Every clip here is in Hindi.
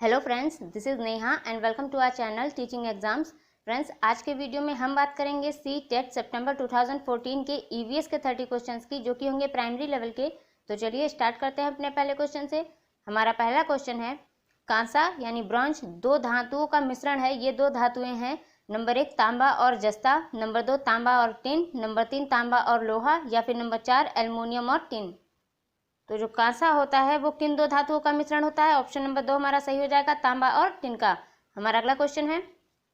Hello friends, this is Neha and welcome to our channel teaching exams. Friends, आज के वीडियो में हम बात करेंगे सी टेट सितंबर 2014 के ईवीएस के 30 क्वेश्चंस की, जो कि होंगे प्राइमरी लेवल के। तो चलिए स्टार्ट करते हैं अपने पहले क्वेश्चन से। हमारा पहला क्वेश्चन है, कांसा यानी ब्रॉन्ज दो धातुओं का मिश्रण है। ये दो धातुएं हैं, नंबर 1 तांबा और जस्ता, नंबर 2 तांबा और टिन, नंबर 3 तांबा और लोहा, या फिर नंबर 4 एल्युमिनियम और टिन। तो जो कांसा होता है वो किन दो धातुओं का मिश्रण होता है? ऑप्शन नंबर 2 हमारा सही हो जाएगा, तांबा और टिन का। हमारा अगला क्वेश्चन है,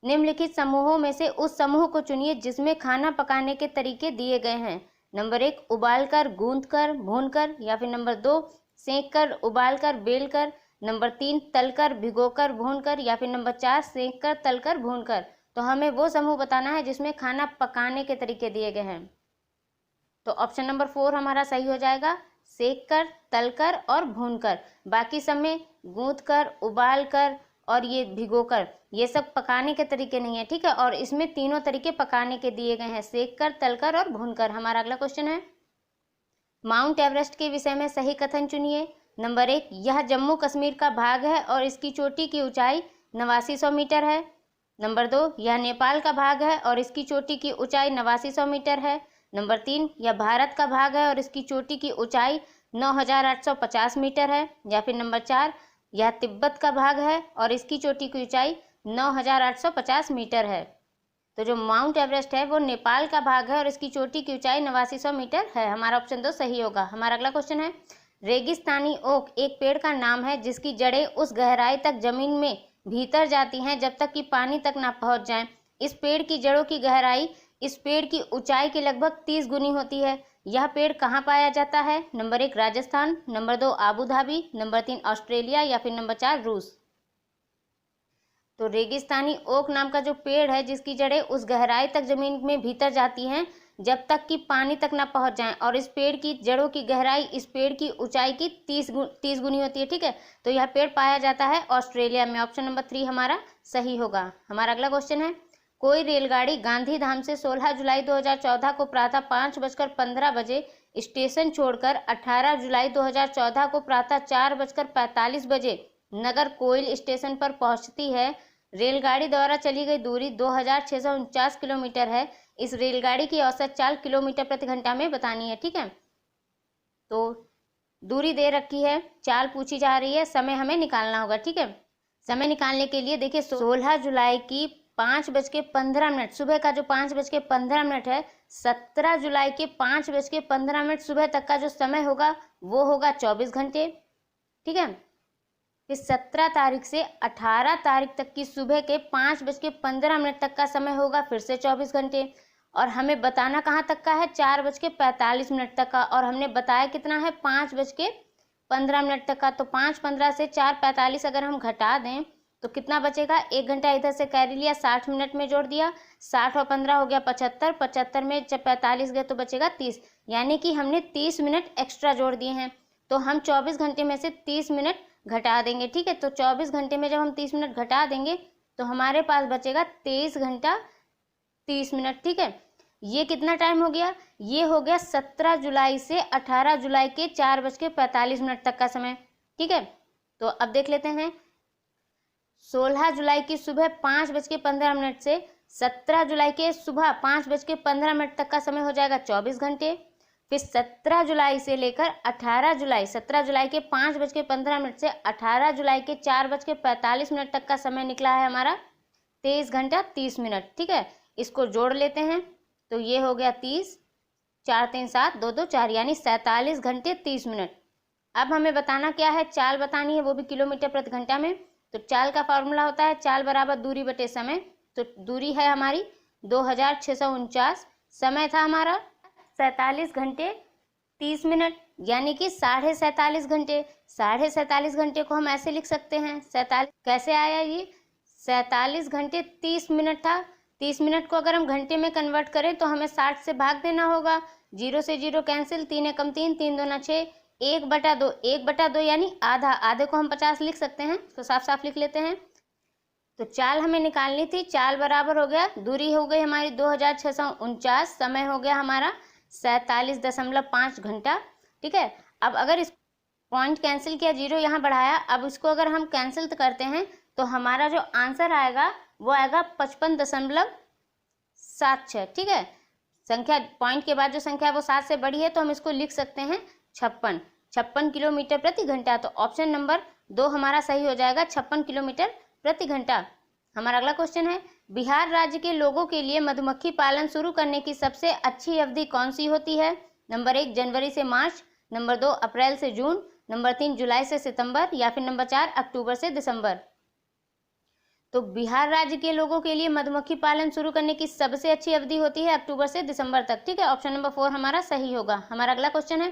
निम्नलिखित समूहों में से उस समूह को चुनिए जिसमें खाना पकाने के तरीके दिए गए हैं। नंबर 1 उबालकर, गूंथकर, भूनकर, या फिर नंबर 2 सेंककर, उबालकर, बेलकर, नंबर 3 तलकर, भिगोकर, भूनकर, या फिर नंबर 4 सेंककर, तलकर, भूनकर। तो हमें वो समूह बताना है जिसमें खाना पकाने के तरीके दिए गए हैं। तो ऑप्शन नंबर 4 हमारा सही हो जाएगा, सेक कर, तलकर और भूनकर। बाकी सब में गूंथकर, उबालकर और ये भिगोकर, ये सब पकाने के तरीके नहीं है, ठीक है। और इसमें तीनों तरीके पकाने के दिए गए हैं, सेक कर, तलकर और भूनकर। हमारा अगला क्वेश्चन है, माउंट एवरेस्ट के विषय में सही कथन चुनिए। नंबर 1 यह जम्मू कश्मीर का भाग है और इसकी चोटी की ऊंचाई 8900 मीटर है। नंबर 2 यह नेपाल का भाग है और इसकी चोटी की ऊंचाई 8900 मीटर है। नंबर 3 यह भारत का भाग है और इसकी चोटी की ऊंचाई 9850 मीटर है। या फिर नंबर 4 यह तिब्बत का भाग है और इसकी चोटी की ऊंचाई 9850 मीटर है। तो जो माउंट एवरेस्ट है वो नेपाल का भाग है और इसकी चोटी की ऊंचाई 8900 मीटर है। हमारा ऑप्शन 2 सही होगा। हमारा अगला क्वेश्चन है, रेगिस्तानी ओक एक पेड़ का नाम है जिसकी जड़ें उस गहराई तक जमीन में भीतर जाती हैं जब तक कि पानी तक ना पहुंच जाएं। इस पेड़ की जड़ों की गहराई इस पेड़ की ऊंचाई के लगभग 30 गुनी होती है। यह पेड़ कहाँ पाया जाता है? Number 1 Rajasthan, number 2 Abu Dhabi, number 3 Australia, या फिर नंबर 4 रूस। तो रेगिस्तानी ओक नाम का जो पेड़ है जिसकी जड़ें उस गहराई तक जमीन में भीतर जाती हैं जब तक कि पानी तक ना पहुंच जाएं, और इस पेड़ की जड़ों की गहराई इस पेड़ की ऊंचाई की 30 गुनी होती है, ठीक है। तो यह पेड़ पाया जाता है ऑस्ट्रेलिया में। ऑप्शन नंबर 3 हमारा सही होगा। हमारा अगला क्वेश्चन है, कोई रेलगाड़ी गांधीधाम से 16 जुलाई 2014 को प्रातः 5:15 बजे स्टेशन छोड़कर 18 जुलाई 2014 को प्रातः 4:45 बजे नगर कोइल स्टेशन पर पहुंचती है। रेलगाड़ी द्वारा चली गई दूरी 2649 किलोमीटर है। इस रेलगाड़ी की औसत चाल किलोमीटर प्रति घंटा में बतानी है, ठीक है। तो दूरी दे रखी है, चाल पूछी जा रही है, समय हमें निकालना होगा, ठीक है। समय निकालने के लिए देखिए, 16 जुलाई की 5:15 सुबह का जो 5:15 है, 17 जुलाई के 5:15 सुबह तक का जो समय होगा वो होगा 24 घंटे, ठीक है। फिर 17 तारीख से 18 तारीख तक की सुबह के 5:15 तक का समय होगा, फिर से 24 घंटे। और हमें बताना कहाँ तक का है? 4:45 तक का। और हमने बताया कितना है? 5:15 तक का। तो 5:15 से 4:45 अगर हम घटा दें तो कितना बचेगा? 1 घंटा इधर से कैरी लिया, 60 मिनट में जोड़ दिया, 60 और 15 हो गया 75, 75 में जब 45 गए तो बचेगा 30, यानी कि हमने 30 मिनट एक्स्ट्रा जोड़ दिए हैं। तो हम 24 घंटे में से 30 मिनट घटा देंगे, ठीक है। तो 24 घंटे में जब हम 30 मिनट घटा देंगे तो हमारे पास बचेगा 23 घंटा 30 मिनट, ठीक है। ये कितना टाइम हो गया? ये हो गया 17 जुलाई से 18 जुलाई के 4:45 तक का समय, ठीक है। तो अब देख लेते हैं, 16 जुलाई की सुबह 5:15 से 17 जुलाई के सुबह 5:15 तक का समय हो जाएगा 24 घंटे। फिर 17 जुलाई से लेकर 18 जुलाई, 17 जुलाई के 5:15 से 18 जुलाई के 4:45 तक का समय निकला है हमारा 23 घंटा 30 मिनट, ठीक है। इसको जोड़ लेते हैं तो ये हो गया 30, 4 3 7 2 2 4, यानी 47 घंटे 30 मिनट। अब हमें बताना क्या है? चाल बतानी है, वो भी किलोमीटर प्रति घंटा में। तो चाल का फॉर्मूला होता है चाल बराबर दूरी बटे समय। तो दूरी है हमारी 2649, समय था हमारा 47 घंटे 30 मिनट, यानी कि 47.5 घंटे। 47.5 घंटे को हम ऐसे लिख सकते हैं, 47 कैसे आया? ये 47 घंटे 30 मिनट था। 30 मिनट को अगर हम घंटे में कन्वर्ट करें तो हमें 60 से भाग देना होगा, 0 से 0 कैंसिल, 3 एकम 3, 3 दूना 6, 1/2, 1/2 यानी आधा। आधे को हम 50 लिख सकते हैं, तो साफ साफ लिख लेते हैं। तो चाल हमें निकालनी थी, चाल बराबर हो गया, दूरी हो गई हमारी 2649, समय हो गया हमारा 47.5 घंटा, ठीक है। अब अगर इस पॉइंट कैंसिल किया, 0 यहाँ बढ़ाया। अब इसको अगर हम कैंसिल करते हैं तो हमारा जो आंसर आएगा वो आएगा 55.76। ठीक है, संख्या पॉइंट के बाद जो संख्या है वो 7 से बड़ी है तो हम इसको लिख सकते हैं 56 किलोमीटर प्रति घंटा। तो ऑप्शन नंबर 2 हमारा सही हो जाएगा, 56 किलोमीटर प्रति घंटा। हमारा अगला क्वेश्चन है, बिहार राज्य के लोगों के लिए मधुमक्खी पालन शुरू करने की सबसे अच्छी अवधि कौन सी होती है? नंबर 1 जनवरी से मार्च, नंबर 2 अप्रैल से जून, नंबर 3 जुलाई से सितंबर, या फिर नंबर 4 अक्टूबर से दिसंबर। तो बिहार राज्य के लोगों के लिए मधुमक्खी पालन शुरू करने की सबसे अच्छी अवधि होती है अक्टूबर से दिसंबर तक। ठीक है, ऑप्शन नंबर 4 हमारा सही होगा। हमारा अगला क्वेश्चन है,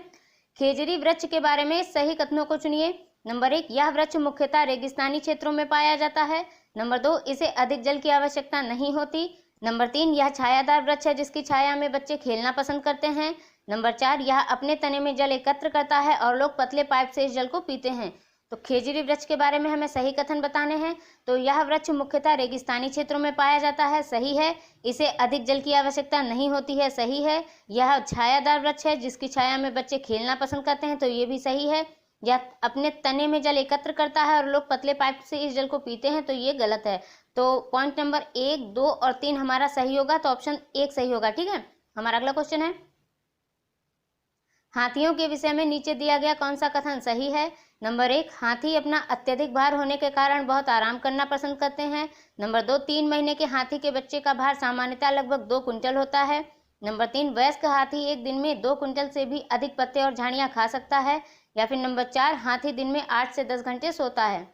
खेजड़ी वृक्ष के बारे में सही कथनों को चुनिए। नंबर 1 यह वृक्ष मुख्यतः रेगिस्तानी क्षेत्रों में पाया जाता है। नंबर 2 इसे अधिक जल की आवश्यकता नहीं होती। नंबर 3 यह छायादार वृक्ष है जिसकी छाया में बच्चे खेलना पसंद करते हैं। नंबर 4 यह अपने तने में जल एकत्र करता है और लोग पतले पाइप से इस जल को पीते हैं। तो खेजड़ी वृक्ष के बारे में हमें सही कथन बताने हैं। तो यह वृक्ष मुख्यतः रेगिस्तानी क्षेत्रों में पाया जाता है, सही है। इसे अधिक जल की आवश्यकता नहीं होती है, सही है। यह छायादार वृक्ष है जिसकी छाया में बच्चे खेलना पसंद करते हैं, तो ये भी सही है। यह अपने तने में जल एकत्र करता है और लोग पतले पाइप से इस जल को पीते हैं, तो ये गलत है। तो पॉइंट नंबर 1, 2 और 3 हमारा सही होगा, तो ऑप्शन 1 सही होगा। ठीक है, हमारा अगला क्वेश्चन है, हाथियों के विषय में नीचे दिया गया कौन सा कथन सही है? नंबर 1 हाथी अपना अत्यधिक भार होने के कारण बहुत आराम करना पसंद करते हैं। नंबर 2 3 महीने के हाथी के बच्चे का भार सामान्यतः लगभग 2 कुंटल होता है। नंबर 3 वयस्क हाथी एक दिन में 2 कुंटल से भी अधिक पत्ते और झाड़ियां खा सकता है। या फिर नंबर 4 हाथी दिन में 8 से 10 घंटे सोता है।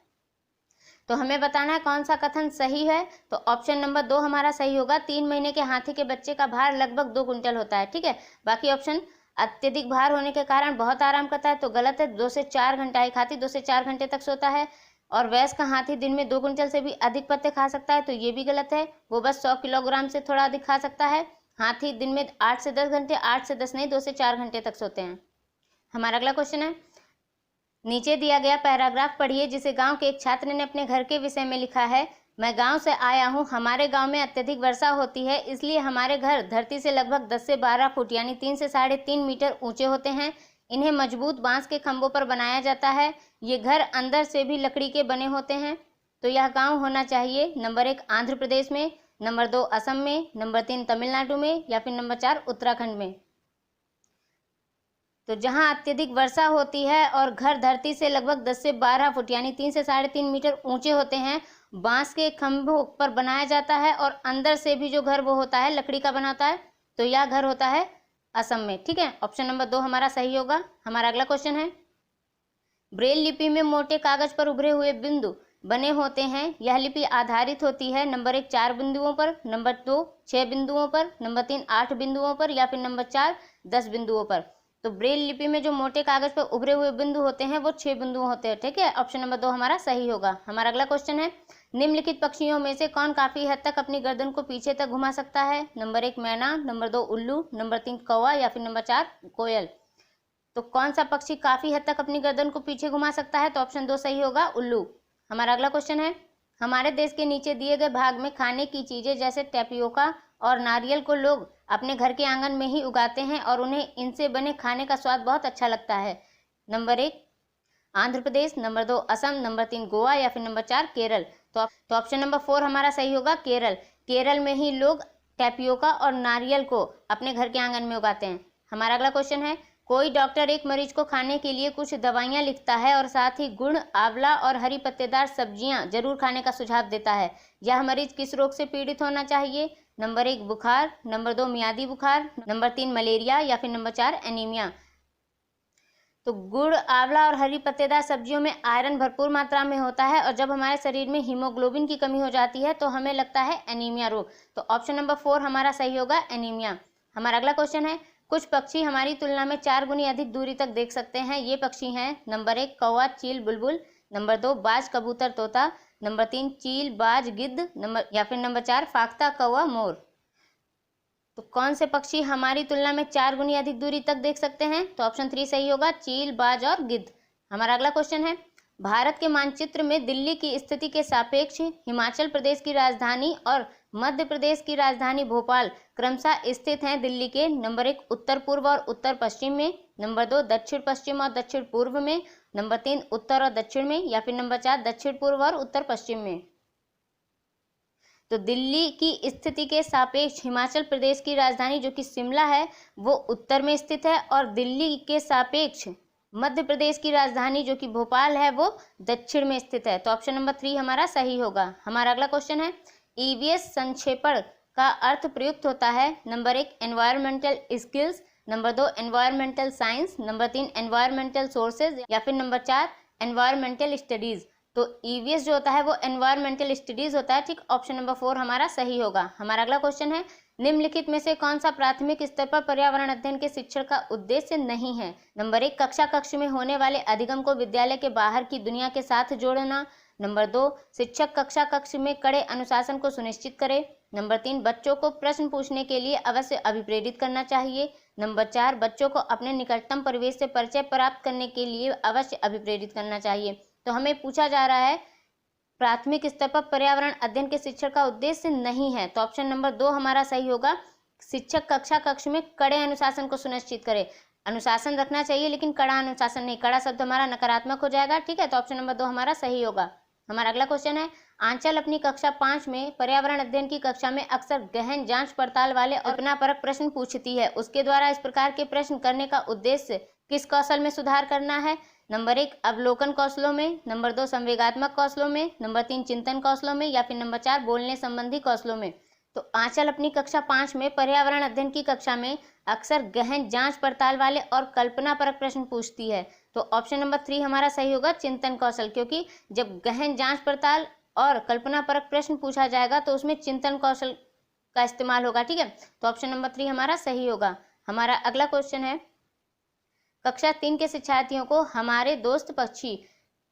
तो हमें बताना है कौन सा कथन सही है। तो ऑप्शन नंबर 2 हमारा सही होगा, 3 महीने के हाथी के बच्चे का भार लगभग 2 कुंटल होता है। ठीक है, बाकी ऑप्शन अत्यधिक भार होने के कारण बहुत आराम करता है, तो गलत है। 2 से 4 घंटा, एक हाथी 2 से 4 घंटे तक सोता है। और वयस्क हाथी दिन में 2 कुंटल से भी अधिक पत्ते खा सकता है, तो ये भी गलत है। वो बस 100 किलोग्राम से थोड़ा अधिक खा सकता है। हाथी दिन में 8 से 10 घंटे, 8 से 10 नहीं 2 से 4 घंटे तक सोते हैं। हमारा अगला क्वेश्चन है, नीचे दिया गया पैराग्राफ पढ़िए जिसे गांव के एक छात्र ने अपने घर के विषय में लिखा है। मैं गांव से आया हूं, हमारे गांव में अत्यधिक वर्षा होती है, इसलिए हमारे घर धरती से लगभग 10 से 12 फुट यानी 3 से 3.5 मीटर ऊंचे होते हैं। इन्हें मजबूत बांस के खंभों पर बनाया जाता है। ये घर अंदर से भी लकड़ी के बने होते हैं। तो यह गाँव होना चाहिए नंबर 1 आंध्र प्रदेश में, नंबर 2 असम में, नंबर 3 तमिलनाडु में, या फिर नंबर 4 उत्तराखंड में। तो जहां अत्यधिक वर्षा होती है और घर धरती से लगभग 10 से 12 फुट यानी 3 से 3.5 मीटर ऊंचे होते हैं, बांस के खंभों पर बनाया जाता है और अंदर से भी जो घर वो होता है लकड़ी का बना होता है, तो यह घर होता है असम में। ठीक है, ऑप्शन नंबर 2 हमारा सही होगा। हमारा अगला क्वेश्चन है, ब्रेल लिपि में मोटे कागज पर उभरे हुए बिंदु बने होते हैं। यह लिपि आधारित होती है नंबर 1 4 बिंदुओं पर, नंबर 2 6 बिंदुओं पर, नंबर 3 8 बिंदुओं पर, या फिर नंबर 4 10 बिंदुओं पर। तो ब्रेल लिपि में जो मोटे कागज पर उभरे हुए बिंदु होते हैं वो 6 बिंदु होते हैं। ठीक है, ऑप्शन नंबर 2 हमारा सही होगा। हमारा अगला क्वेश्चन है, निम्नलिखित पक्षियों में से कौन काफी हद तक अपनी गर्दन को पीछे तक घुमा सकता है? नंबर 1 मैना, नंबर 2 उल्लू, नंबर 3 कौवा, या फिर नंबर 4 कोयल। तो कौन सा पक्षी काफी हद तक अपनी गर्दन को पीछे घुमा सकता है? तो ऑप्शन 2 सही होगा, उल्लू। हमारा अगला क्वेश्चन है, हमारे देश के नीचे दिए गए भाग में खाने की चीजें जैसे टैपियोका और नारियल को लोग अपने घर के आंगन में ही उगाते हैं और उन्हें इनसे बने खाने का स्वाद बहुत अच्छा लगता है। Number 1 Andhra Pradesh, number 2 Assam, number 3 Goa, या फिर नंबर 4 केरल। तो ऑप्शन नंबर 4 हमारा सही होगा, केरल। केरल में ही लोग टैपियोका और नारियल को अपने घर के आंगन में उगाते हैं। हमारा अगला क्वेश्चन है, कोई डॉक्टर एक मरीज को खाने के लिए कुछ दवाइयां लिखता है और साथ ही गुड़, आंवला और हरी पत्तेदार सब्जियां जरूर खाने का सुझाव देता है। यह मरीज किस रोग से पीड़ित होना चाहिए? नंबर 1 बुखार, नंबर 2 मियादी बुखार, नंबर 3 मलेरिया, या फिर नंबर 4 एनीमिया। तो गुड़, आंवला और हरी पत्तेदार सब्जियों में आयरन भरपूर मात्रा में होता है और जब हमारे शरीर में हीमोग्लोबिन की कमी हो जाती है तो हमें लगता है एनीमिया रोग। तो ऑप्शन नंबर 4 हमारा सही होगा, एनीमिया। हमारा अगला क्वेश्चन है, कुछ पक्षी हमारी तुलना में 4 गुनी अधिक दूरी तक देख सकते हैं। ये पक्षी हैं नंबर 1 कौवा, चील, बुलबुल, नंबर 2 बाज, कबूतर, तोता, नंबर 3 चील, बाज, गिद्ध, या फिर नंबर 4 फाख्ता, कौवा, मोर। तो कौन से पक्षी हमारी तुलना में 4 गुनी अधिक दूरी तक देख सकते हैं? तो ऑप्शन 3 सही होगा, चील, बाज और गिद्ध। हमारा अगला क्वेश्चन है, भारत के मानचित्र में दिल्ली की स्थिति के सापेक्ष हिमाचल प्रदेश की राजधानी और मध्य प्रदेश की राजधानी भोपाल क्रमशः स्थित हैं। दिल्ली के नंबर 1 उत्तर पूर्व और उत्तर पश्चिम में, नंबर 2 दक्षिण पश्चिम और दक्षिण पूर्व में, नंबर 3 उत्तर और दक्षिण में, या फिर नंबर 4 दक्षिण पूर्व और उत्तर पश्चिम में। तो दिल्ली की स्थिति के सापेक्ष हिमाचल प्रदेश की राजधानी जो कि शिमला है वो उत्तर में स्थित है, और दिल्ली के सापेक्ष मध्य प्रदेश की राजधानी जो कि भोपाल है वो दक्षिण में स्थित है। तो ऑप्शन नंबर 3 हमारा सही होगा। हमारा अगला क्वेश्चन है, ईवीएस संक्षेपण का अर्थ प्रयुक्त होता है। Number 1 environmental skills, number 2 environmental science, number 3 environmental sources, या फिर नंबर 4 एनवायरमेंटल स्टडीज। तो ईवीएस जो होता है वो एनवायरमेंटल स्टडीज होता है, ठीक। ऑप्शन नंबर 4 हमारा सही होगा। हमारा अगला क्वेश्चन है, निम्नलिखित में से कौन सा प्राथमिक स्तर पर पर्यावरण अध्ययन के शिक्षण का उद्देश्य नहीं है। नंबर 1 कक्ष में होने वाले अधिगम को विद्यालय के बाहर की दुनिया के साथ जोड़ना। नंबर 2 शिक्षक कक्ष में कड़े अनुशासन को सुनिश्चित करे। नंबर 3 बच्चों को प्रश्न पूछने के लिए अवश्य अभिप्रेरित करना चाहिए। नंबर 4 बच्चों को अपने निकटतम परिवेश से परिचय प्राप्त करने के लिए अवश्य अभिप्रेरित करना चाहिए। तो हमें पूछा जा रहा है प्राथमिक स्तर पर पर्यावरण अध्ययन के शिक्षण का उद्देश्य नहीं है। तो ऑप्शन नंबर 2 हमारा सही होगा। शिक्षक कक्ष में कड़े अनुशासन को सुनिश्चित करे। अनुशासन रखना चाहिए लेकिन कड़ा अनुशासन नहीं, कड़ा शब्द हमारा नकारात्मक हो जाएगा, ठीक है। तो ऑप्शन नंबर 2 हमारा सही होगा। हमारा अगला क्वेश्चन है, आंचल अपनी कक्षा 5 में पर्यावरण अध्ययन की कक्षा में अक्सर गहन जांच पड़ताल वाले और कल्पनापरक प्रश्न पूछती है। उसके द्वारा इस प्रकार के प्रश्न करने का उद्देश्य किस कौशल में सुधार करना है। नंबर 1 अवलोकन कौशलों में, नंबर 2 संवेगात्मक कौशलों में, नंबर 3 चिंतन कौशलों में, या फिर नंबर 4 बोलने संबंधी कौशलों में। तो आंचल अपनी कक्षा 5 में पर्यावरण अध्ययन की कक्षा में अक्सर गहन जांच पड़ताल वाले और कल्पनापरक प्रश्न पूछती है। तो ऑप्शन नंबर 3 हमारा सही होगा, चिंतन कौशल, क्योंकि जब गहन जांच पड़ताल और कल्पनापरक प्रश्न पूछा जाएगा तो उसमें चिंतन कौशल का इस्तेमाल होगा, ठीक है। तो ऑप्शन नंबर 3 हमारा सही होगा। हमारा अगला क्वेश्चन है, कक्षा 3 के शिक्षार्थियों को हमारे दोस्त पक्षी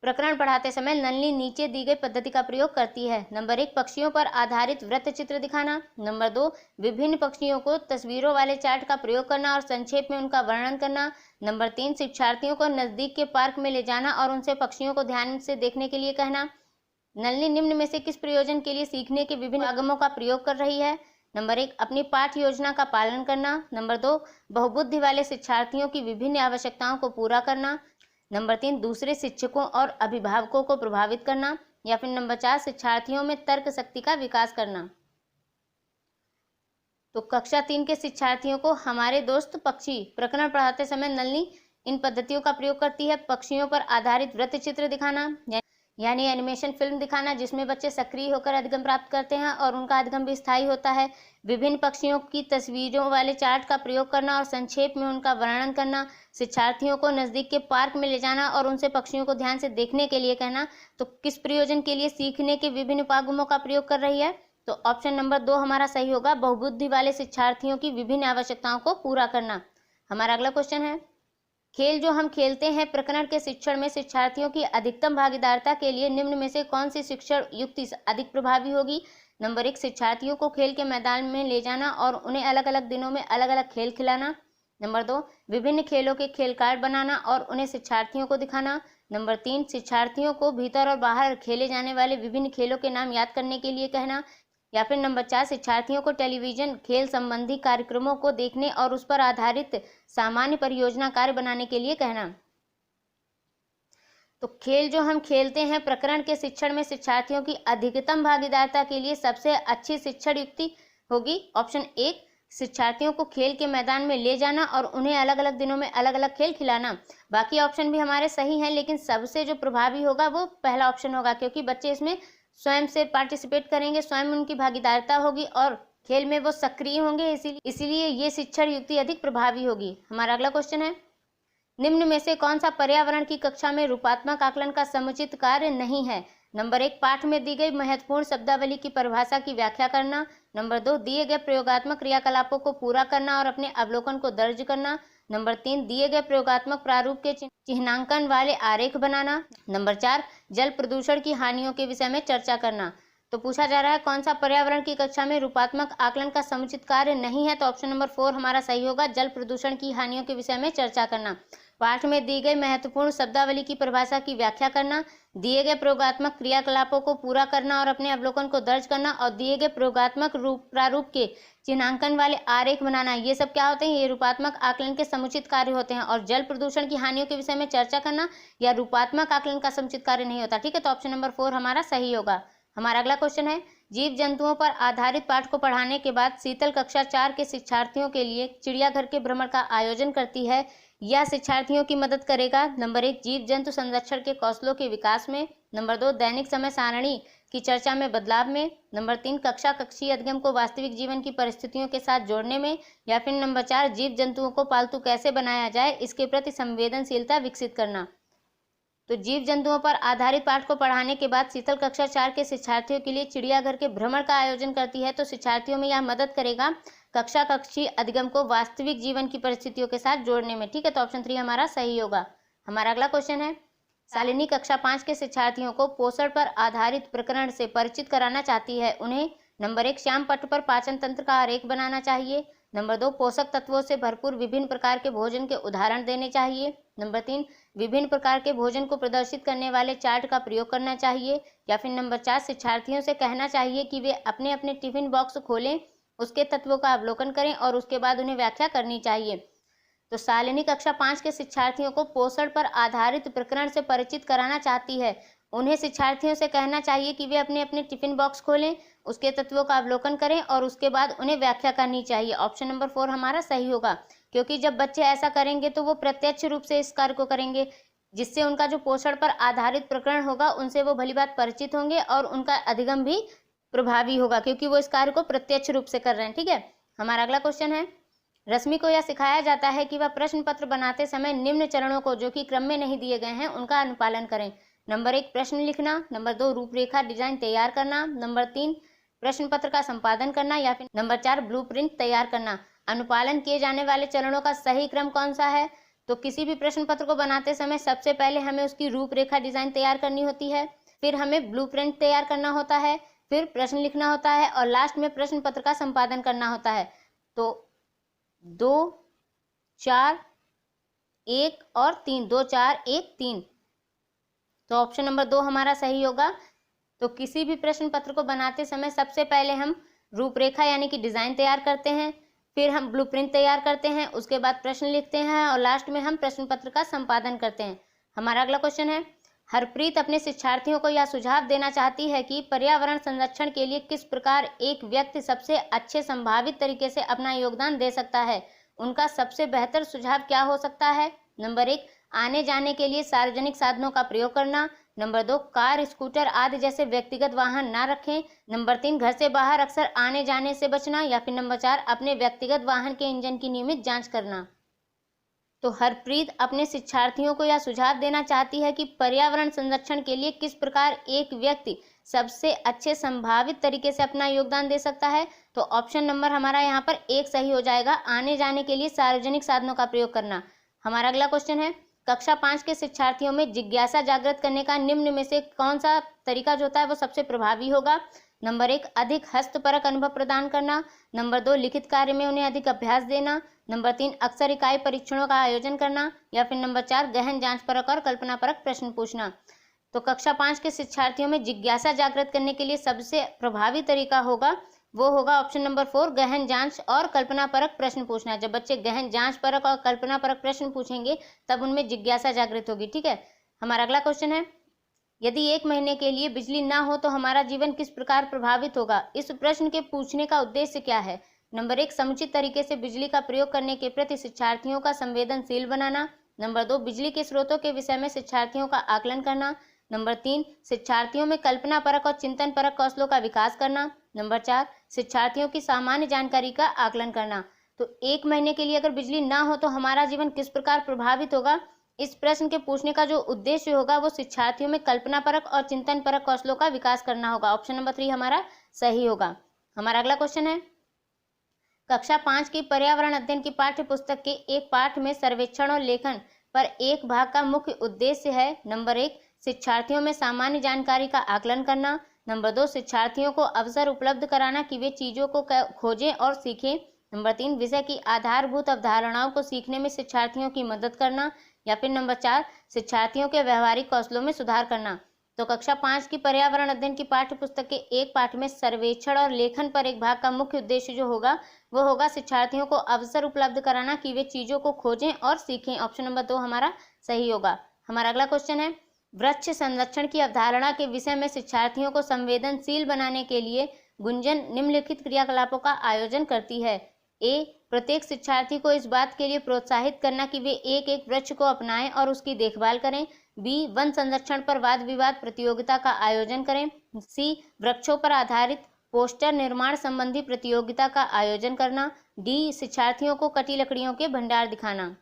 प्रकरण पढ़ाते समय नलिनी नीचे दी गई पद्धति का प्रयोग करती है। नंबर 1 पक्षियों पर आधारित वृत्त चित्र दिखाना। नंबर 2 विभिन्न पक्षियों को तस्वीरों वाले चार्ट का प्रयोग करना और संक्षेप में उनका वर्णन करना। नंबर 3 शिक्षार्थियों को नजदीक के पार्क में ले जाना और उनसे पक्षियों को ध्यान से देखने के लिए कहना। नलिनी निम्न में से किस प्रयोजन के लिए सीखने के विभिन्न आगमों का प्रयोग कर रही है। नंबर 1 अपनी पाठ्य योजना का पालन करना। नंबर 2 बहुबुद्धि वाले शिक्षार्थियों की विभिन्न आवश्यकताओं को पूरा करना। नंबर 3 दूसरे शिक्षकों और अभिभावकों को प्रभावित करना, या फिर नंबर 4 शिक्षार्थियों में तर्क शक्ति का विकास करना। तो कक्षा 3 के शिक्षार्थियों को हमारे दोस्त पक्षी प्रकरण पढ़ाते समय नलिनी इन पद्धतियों का प्रयोग करती है। पक्षियों पर आधारित वृत्त चित्र दिखाना यानी एनिमेशन फिल्म दिखाना जिसमें बच्चे सक्रिय होकर अधिगम प्राप्त करते हैं और उनका अधिगम भी स्थायी होता है। विभिन्न पक्षियों की तस्वीरों वाले चार्ट का प्रयोग करना और संक्षेप में उनका वर्णन करना। शिक्षार्थियों को नजदीक के पार्क में ले जाना और उनसे पक्षियों को ध्यान से देखने के लिए कहना। तो किस प्रयोजन के लिए सीखने के विभिन्न उपागमों का प्रयोग कर रही है। तो ऑप्शन नंबर 2 हमारा सही होगा, बहुबुद्धि वाले शिक्षार्थियों की विभिन्न आवश्यकताओं को पूरा करना। हमारा अगला क्वेश्चन है, खेल जो हम खेलते हैं प्रकरण के शिक्षण में शिक्षार्थियों की अधिकतम भागीदारता के लिए निम्न में से कौन सी शिक्षण युक्ति अधिक प्रभावी होगी। नंबर 1 शिक्षार्थियों को खेल के मैदान में ले जाना और उन्हें अलग अलग दिनों में अलग अलग खेल खिलाना। नंबर 2 विभिन्न खेलों के खेल कार्ड बनाना और उन्हें शिक्षार्थियों को दिखाना। नंबर 3 शिक्षार्थियों को भीतर और बाहर खेले जाने वाले विभिन्न खेलों के नाम याद करने के लिए कहना। या फिर नंबर 4 शिक्षार्थियों को टेलीविजन खेल संबंधी कार्यक्रमों को देखने और उस पर आधारित सामान्य परियोजना कार्य बनाने के लिए कहना। तो खेल जो हम खेलते हैं प्रकरण के शिक्षण में शिक्षार्थियों की अधिकतम भागीदारता के लिए सबसे अच्छी शिक्षण युक्ति होगी ऑप्शन 1 शिक्षार्थियों को खेल के मैदान में ले जाना और उन्हें अलग अलग दिनों में अलग अलग खेल खिलाना। बाकी ऑप्शन भी हमारे सही हैं, लेकिन सबसे जो प्रभावी होगा वो पहला ऑप्शन होगा, क्योंकि बच्चे इसमें स्वयं से पार्टिसिपेट करेंगे, स्वयं उनकी भागीदारता होगी और खेल में वो सक्रिय होंगे, इसीलिए ये शिक्षण युक्ति अधिक प्रभावी होगी। हमारा अगला क्वेश्चन है, निम्न में से कौन सा पर्यावरण की कक्षा में रूपात्मक आकलन का समुचित कार्य नहीं है। नंबर 1 पाठ में दी गई महत्वपूर्ण शब्दावली की परिभाषा की व्याख्या करना। नंबर 2 दिए गए प्रयोगात्मक क्रियाकलापों को पूरा करना और अपने अवलोकन को दर्ज करना। नंबर 3 दिए गए प्रयोगात्मक प्रारूप के चिन्हांकन वाले आरेख बनाना। नंबर 4 जल प्रदूषण की हानियों के विषय में चर्चा करना। तो पूछा जा रहा है कौन सा पर्यावरण की कक्षा में रूपात्मक आकलन का समुचित कार्य नहीं है। तो ऑप्शन नंबर 4 हमारा सही होगा, जल प्रदूषण की हानियों के विषय में चर्चा करना। पाठ में दी गई महत्वपूर्ण शब्दावली की परिभाषा की व्याख्या करना, दिए गए प्रयोगात्मक क्रियाकलापों को पूरा करना और अपने अवलोकन को दर्ज करना, और दिए गए प्रयोगात्मक प्रारूप के चिन्हांकन वाले आरेख बनाना। ये सब क्या होते हैं? ये रूपात्मक आकलन के समुचित कार्य होते हैं। और जल प्रदूषण की हानियों के विषय में चर्चा करना या रूपात्मक आकलन का समुचित कार्य नहीं होता। ठीक है, तो ऑप्शन नंबर 4 हमारा सही होगा। हमारा अगला क्वेश्चन है, जीव जंतुओं पर आधारित पाठ को पढ़ाने के बाद शीतल कक्षा 4 के शिक्षार्थियों के लिए चिड़ियाघर के भ्रमण का आयोजन करती है। यह शिक्षार्थियों की मदद करेगा नंबर 1 जीव जंतु संरक्षण के कौशलों के विकास में, नंबर 2 दैनिक समय सारणी की चर्चा में बदलाव में, नंबर 3 कक्षा कक्षीय अधिगम को वास्तविक जीवन की परिस्थितियों के साथ जोड़ने में, या फिर नंबर 4 जीव जंतुओं को पालतू कैसे बनाया जाए इसके प्रति संवेदनशीलता विकसित करना। तो जीव जंतुओं पर आधारित पाठ को पढ़ाने के बाद शीतल कक्षा 4 के शिक्षार्थियों के लिए चिड़ियाघर के भ्रमण का आयोजन करती है। तो शिक्षार्थियों में यह मदद करेगा कक्षा कक्षीय अधिगम को वास्तविक जीवन की परिस्थितियों के साथ जोड़ने में। ठीक है, तो ऑप्शन 3 हमारा सही होगा। हमारा अगला क्वेश्चन है, शालिनी कक्षा 5 के शिक्षार्थियों को पोषण पर आधारित प्रकरण से परिचित कराना चाहती है। उन्हें नंबर 1 श्याम पट्ट पर पाचन तंत्र का आरेख बनाना चाहिए, नंबर 2 पोषक तत्वों से भरपूर विभिन्न प्रकार के भोजन के उदाहरण देने चाहिए, नंबर 3 विभिन्न प्रकार के भोजन को प्रदर्शित करने वाले चार्ट का प्रयोग करना चाहिए, या फिर नंबर 4 शिक्षार्थियों से कहना चाहिए कि वे अपने अपने टिफिन बॉक्स खोलें, उसके तत्वों का अवलोकन करें और उसके बाद उन्हें व्याख्या करनी चाहिए। तो शालिनी कक्षा 5 के शिक्षार्थियों को पोषण पर आधारित प्रकरण से परिचित कराना चाहती है। उन्हें शिक्षार्थियों से कहना चाहिए कि वे अपने अपने टिफिन बॉक्स खोलें, उसके तत्वों का अवलोकन करें और उसके बाद उन्हें व्याख्या करनी चाहिए। ऑप्शन नंबर 4 हमारा सही होगा, क्योंकि जब बच्चे ऐसा करेंगे तो वो प्रत्यक्ष रूप से इस कार्य को करेंगे, जिससे उनका जो पोषण पर आधारित प्रकरण होगा उनसे वो भली बात परिचित होंगे और उनका अधिगम भी प्रभावी होगा, क्योंकि वो इस कार्य को प्रत्यक्ष रूप से कर रहे हैं। ठीक है, हमारा अगला क्वेश्चन है, रश्मि को यह सिखाया जाता है कि वह प्रश्न पत्र बनाते समय निम्न चरणों को, जो कि क्रम में नहीं दिए गए हैं, उनका अनुपालन करें। नंबर 1 प्रश्न लिखना, नंबर 2 रूपरेखा डिजाइन तैयार करना, नंबर 3 प्रश्न पत्र का संपादन करना, या फिर नंबर 4 ब्लूप्रिंट तैयार करना। अनुपालन किए जाने वाले चरणों का सही क्रम कौन सा है? तो किसी भी प्रश्न पत्र को बनाते समय सबसे पहले हमें उसकी रूपरेखा डिजाइन तैयार करनी होती है, फिर हमें ब्लूप्रिंट तैयार करना होता है, फिर प्रश्न लिखना होता है और लास्ट में प्रश्न पत्र का संपादन करना होता है। तो 2 4 1 और 3, 2 4 1 3, तो ऑप्शन नंबर 2 हमारा सही होगा। तो किसी भी प्रश्न पत्र को बनाते समय सबसे पहले हम रूपरेखा यानी कि डिजाइन तैयार करते हैं, फिर हम ब्लूप्रिंट तैयार करते हैं, उसके बाद प्रश्न लिखते हैं और लास्ट में हम प्रश्न पत्र का संपादन करते हैं। हमारा अगला क्वेश्चन है, हरप्रीत अपने शिक्षार्थियों को यह सुझाव देना चाहती है कि पर्यावरण संरक्षण के लिए किस प्रकार एक व्यक्ति सबसे अच्छे संभावित तरीके से अपना योगदान दे सकता है। उनका सबसे बेहतर सुझाव क्या हो सकता है? नंबर 1 आने जाने के लिए सार्वजनिक साधनों का प्रयोग करना, नंबर 2 कार स्कूटर आदि जैसे व्यक्तिगत वाहन ना रखें, नंबर 3 घर से बाहर अक्सर आने जाने से बचना, या फिर नंबर 4 अपने व्यक्तिगत वाहन के इंजन की नियमित जांच करना। तो हरप्रीत अपने शिक्षार्थियों को यह सुझाव देना चाहती है कि पर्यावरण संरक्षण के लिए किस प्रकार एक व्यक्ति सबसे अच्छे संभावित तरीके से अपना योगदान दे सकता है। तो ऑप्शन नंबर हमारा यहाँ पर 1 सही हो जाएगा, आने जाने के लिए सार्वजनिक साधनों का प्रयोग करना। हमारा अगला क्वेश्चन है, कक्षा 5 के शिक्षार्थियों में जिज्ञासा जागृत करने का निम्न में से कौन सा तरीका जो होता है वो सबसे प्रभावी होगा। नंबर 1 अधिक हस्तपरक अनुभव प्रदान करना, नंबर 2 लिखित कार्य में उन्हें अधिक अभ्यास देना, नंबर 3 अक्सर इकाई परीक्षणों का आयोजन करना, या फिर नंबर 4 गहन जांचपरक और कल्पनापरक प्रश्न पूछना। तो कक्षा 5 के शिक्षार्थियों में जिज्ञासा जागृत करने के लिए सबसे प्रभावी तरीका होगा वो होगा ऑप्शन नंबर 4 गहन जांच और कल्पनापरक प्रश्न पूछना। जब बच्चे गहन जांचपरक और कल्पनापरक प्रश्न पूछेंगे तब उनमें जिज्ञासा जागृत होगी। ठीक है, हमारा अगला क्वेश्चन है, यदि 1 महीने के लिए बिजली ना हो तो हमारा जीवन किस प्रकार प्रभावित होगा। इस प्रश्न के पूछने का उद्देश्य क्या है? नंबर 1 समुचित तरीके से बिजली का प्रयोग करने के प्रति शिक्षार्थियों का संवेदनशील बनाना, नंबर 2 बिजली के स्रोतों के विषय में शिक्षार्थियों का आकलन करना, नंबर 3 शिक्षार्थियों में कल्पना परक और चिंतन परक कौशलों का विकास करना, नंबर 4 शिक्षार्थियों की सामान्य जानकारी का आकलन करना। तो 1 महीने के लिए अगर बिजली ना हो तो हमारा जीवन किस प्रकार प्रभावित होगा, इस प्रश्न के पूछने का जो उद्देश्य होगा वो शिक्षार्थियों में कल्पना परक और चिंतन परक कौशलों का विकास करना होगा। ऑप्शन नंबर 3 हमारा सही होगा। हमारा अगला क्वेश्चन है, कक्षा 5 की पर्यावरण अध्ययन की पाठ्य पुस्तक के एक पाठ में सर्वेक्षण और लेखन पर एक भाग का मुख्य उद्देश्य है। नंबर 1 शिक्षार्थियों में सामान्य जानकारी का आकलन करना, नंबर 2 शिक्षार्थियों को अवसर उपलब्ध कराना कि वे चीजों को खोजें और सीखें, नंबर 3 विषय की आधारभूत अवधारणाओं को सीखने में शिक्षार्थियों की मदद करना, या फिर नंबर 4 शिक्षार्थियों के व्यवहारिक कौशलों में सुधार करना। तो कक्षा 5 की पर्यावरण अध्ययन की पाठ्य पुस्तक के एक पाठ में सर्वेक्षण और लेखन पर एक भाग का मुख्य उद्देश्य जो होगा वो होगा शिक्षार्थियों को अवसर उपलब्ध कराना कि वे चीजों को खोजें और सीखें। ऑप्शन नंबर 2 हमारा सही होगा। हमारा अगला क्वेश्चन है, वृक्ष संरक्षण की अवधारणा के विषय में शिक्षार्थियों को संवेदनशील बनाने के लिए गुंजन निम्नलिखित क्रियाकलापों का आयोजन करती है। ए, प्रत्येक शिक्षार्थी को इस बात के लिए प्रोत्साहित करना कि वे एक एक वृक्ष को अपनाएं और उसकी देखभाल करें। बी, वन संरक्षण पर वाद विवाद प्रतियोगिता का आयोजन करें। सी, वृक्षों पर आधारित पोस्टर निर्माण संबंधी प्रतियोगिता का आयोजन करना। डी, शिक्षार्थियों को कटी लकड़ियों के भंडार दिखाना।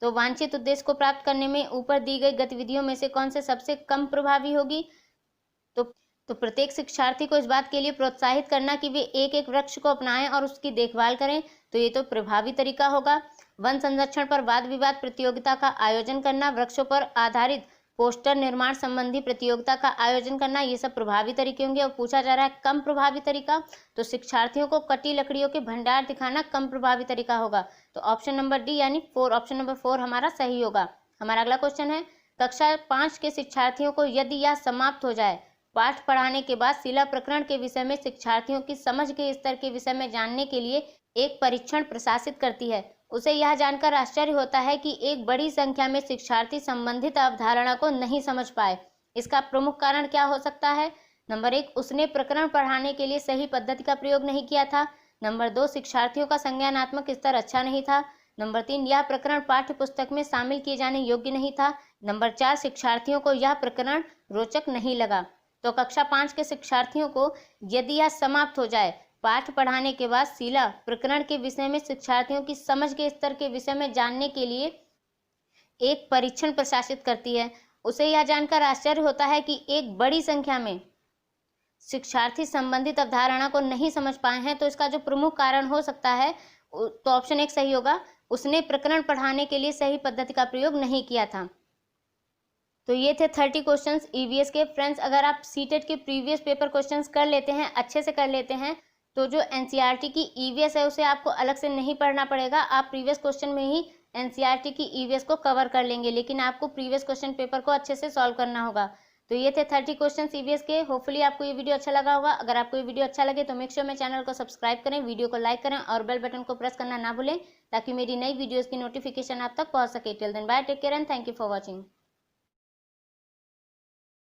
तो वांछित उद्देश्य को प्राप्त करने में ऊपर दी गई गतिविधियों में से कौन से सबसे कम प्रभावी होगी? तो प्रत्येक शिक्षार्थी को इस बात के लिए प्रोत्साहित करना कि वे एक एक वृक्ष को अपनाएं और उसकी देखभाल करें, तो ये तो प्रभावी तरीका होगा। वन संरक्षण पर वाद विवाद प्रतियोगिता का आयोजन करना, वृक्षों पर आधारित पोस्टर निर्माण संबंधी प्रतियोगिता का आयोजन करना, ये सब प्रभावी तरीके होंगे। और पूछा जा रहा है कम प्रभावी तरीका, तो शिक्षार्थियों को कटी लकड़ियों के भंडार दिखाना कम प्रभावी तरीका होगा। तो ऑप्शन नंबर डी यानी 4, ऑप्शन नंबर 4 हमारा सही होगा। हमारा अगला क्वेश्चन है, कक्षा 5 के शिक्षार्थियों को यदि यह समाप्त हो जाए, पाठ पढ़ाने के बाद शिला प्रकरण के विषय में शिक्षार्थियों की समझ के स्तर के विषय में जानने के लिए एक परीक्षण प्रशासित करती है, उसे यह जानकर आश्चर्य होता है कि एक बड़ी संख्या में शिक्षार्थी संबंधित अवधारणा को नहीं समझ पाए। इसका प्रमुख कारण क्या हो सकता है? नंबर 1, उसने प्रकरण पढ़ाने के लिए सही पद्धति का प्रयोग नहीं किया था। नंबर 2, शिक्षार्थियों का संज्ञानात्मक स्तर अच्छा नहीं था। नंबर 3, यह प्रकरण पाठ्य पुस्तक में शामिल किए जाने योग्य नहीं था। नंबर 4, शिक्षार्थियों को यह प्रकरण रोचक नहीं लगा। तो कक्षा 5 के शिक्षार्थियों को यदि यह समाप्त हो जाए, पाठ पढ़ाने के बाद शिला प्रकरण के विषय में शिक्षार्थियों की समझ के स्तर के विषय में जानने के लिए एक परीक्षण प्रशासित करती है, उसे यह जानकर आश्चर्य होता है कि एक बड़ी संख्या में शिक्षार्थी संबंधित अवधारणा को नहीं समझ पाए हैं। तो इसका जो प्रमुख कारण हो सकता है, तो ऑप्शन 1 सही होगा, उसने प्रकरण पढ़ाने के लिए सही पद्धति का प्रयोग नहीं किया था। तो ये थे 30 क्वेश्चंस ईवीएस के। फ्रेंड्स, अगर आप सीटेट के प्रीवियस पेपर क्वेश्चंस कर लेते हैं, अच्छे से कर लेते हैं, तो जो एनसीईआरटी की ईवीएस है उसे आपको अलग से नहीं पढ़ना पड़ेगा। आप प्रीवियस क्वेश्चन में ही एनसीईआरटी की ईवीएस को कवर कर लेंगे, लेकिन आपको प्रीवियस क्वेश्चन पेपर को अच्छे से सॉल्व करना होगा। तो ये थे 30 क्वेश्चन ईवीएस के। होपफुली आपको ये वीडियो अच्छा लगा होगा। अगर आपको ये वीडियो अच्छा लगे तो मेक श्योर मेरे चैनल को सब्सक्राइब करें, वीडियो को लाइक करें और बेल बटन को प्रेस करना ना भूलें, ताकि मेरी नई वीडियोज़ की नोटिफिकेशन आप तक पहुँच सके। Till then bye, take care and thank you for watching.